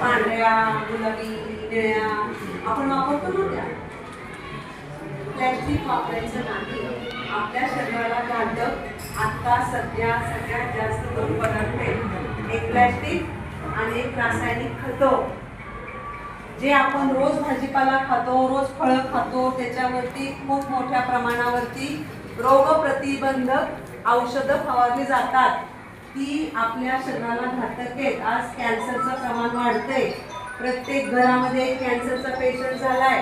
पांढऱ्या, गुलाबी, निळ्या आपण वापरतो ना त्या. प्लॅस्टिक वापरायचं नाही. आपल्या शरीराला घातक आता सध्या सगळ्यात जास्त दोन पदार्थ आहेत, एक प्लॅस्टिक आणि एक रासायनिक खतं. जे आपण रोज भाजीपाला खातो, रोज फळं खातो, त्याच्यावरती खूप मोठ्या प्रमाणावरती रोग प्रतिबंधक औषधं फवारली जातात. ती आपल्या शरीराला घातक आहेत. आज कॅन्सरचं प्रमाण वाढतंय. प्रत्येक घरामध्ये कॅन्सरचा पेशंट झालाय.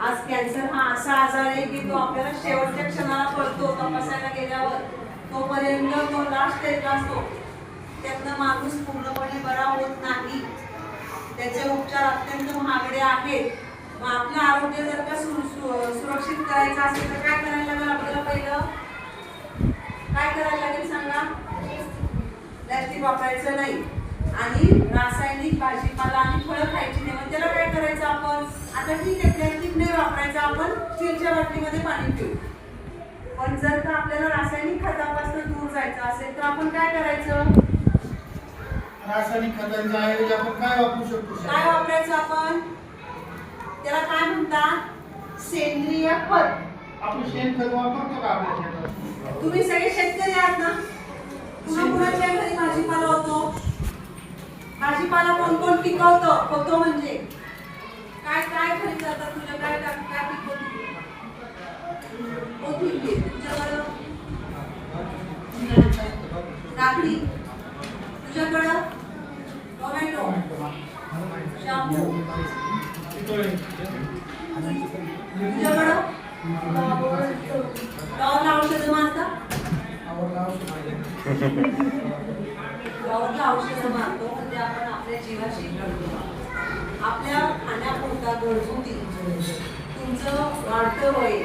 आज कॅन्सर हा असा आजार आहे की तो आपल्याला शेवटच्या क्षणाला कळतो. तपासायला गेल्यावर तोपर्यंत तो लास्ट स्टेजला असतो. त्यातनं माणूस पूर्णपणे बरा होत नाही. त्याचे उपचार अत्यंत महागडे आहेत. मग आपलं आरोग्य जर का सुरक्षित करायचं असेल तर काय करायला लागेल आपल्याला? पहिलं काय करायला लागेल सांगा? प्लॅस्टिक वापरायचं नाही आणि रासायनिक भाजीपाला आणि फळं खायची नाही. मग त्याला काय करायचं आपण? आता ठीक आहे, प्लॅस्टिक नाही वापरायचं, आपण स्टीलच्या बाटलीमध्ये पाणी पिऊ. पण जर का आपल्याला रासायनिक खतापासून दूर जायचं असेल तर आपण काय करायचं? रासायनिक खतांच्या ऐवजी आपण काय वापरू शकतो? काय वापरायचं आपण? त्याला काय म्हणतात? सेंद्रिय खत. आपण शेणखत वापरतो का आपल्या शेतात? तुम्ही सगळे शेतकरी आहात ना? कुणाच्या घरी भाजीपाला होतो? भाजीपाला कोण कोण पिकवतं? होतो म्हणजे काय काय खरी करतात? तुझ्या काय काय पिकवतो? कोथिंबीर. तुझ्याकडं काकडी. तुझ्याकडं टोमॅटो, शापू. तुझ्याकडं फ्लॉवरला औषधं मारतात. फ्लॉवरला औषधं मारतो म्हणजे आपण आपल्या जीवाशी लढतो. आपल्या खाण्यापुरता गरजूती तुमचं वाढतं वय,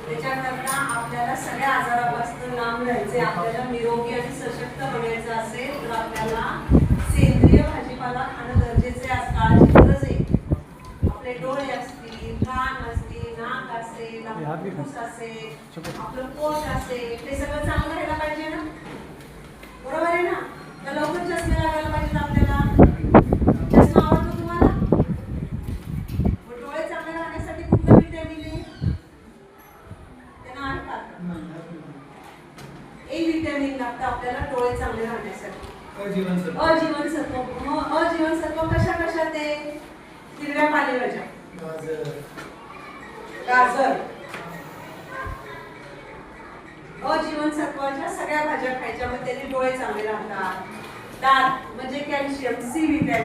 त्याच्याकरता आपल्याला सगळ्या आजारापासून लांब राहायचे, आपल्याला निरोगी आणि सशक्त बनायचं असेल तर आपल्याला सेंद्रिय भाजीपाला खाणं गरजेचे आहे. आज काळाची गरज आहे. आपले डोळे असतील, कान असतील, नाक असेल, आपलं फुफ्फुस असेल, आपलं पोट असेल, हे सगळं चांगलं राहायला पाहिजे ना? बरोबर आहे ना? तर लवकर चष्मे लागायला पाहिजेत आपल्याला. चष्मा आवडतो तुम्हाला? मग डोळे चांगले राहण्यासाठी कुठलं व्हिटॅमिन आहे? त्यांना आहे का? ए व्हिटॅमिन लागतं आपल्याला डोळे चांगले राहण्यासाठी. अजीवनसत्व. मग अजीवनसत्व कशा कशात आहे? हिरव्या पालेभाज्या, गाजर. अजीवनसत्वाच्या सगळ्या भाज्या खायच्या, मग त्याने डोळे चांगले राहतात. दात म्हणजे कॅल्शियम, सी व्हिटॅमिन.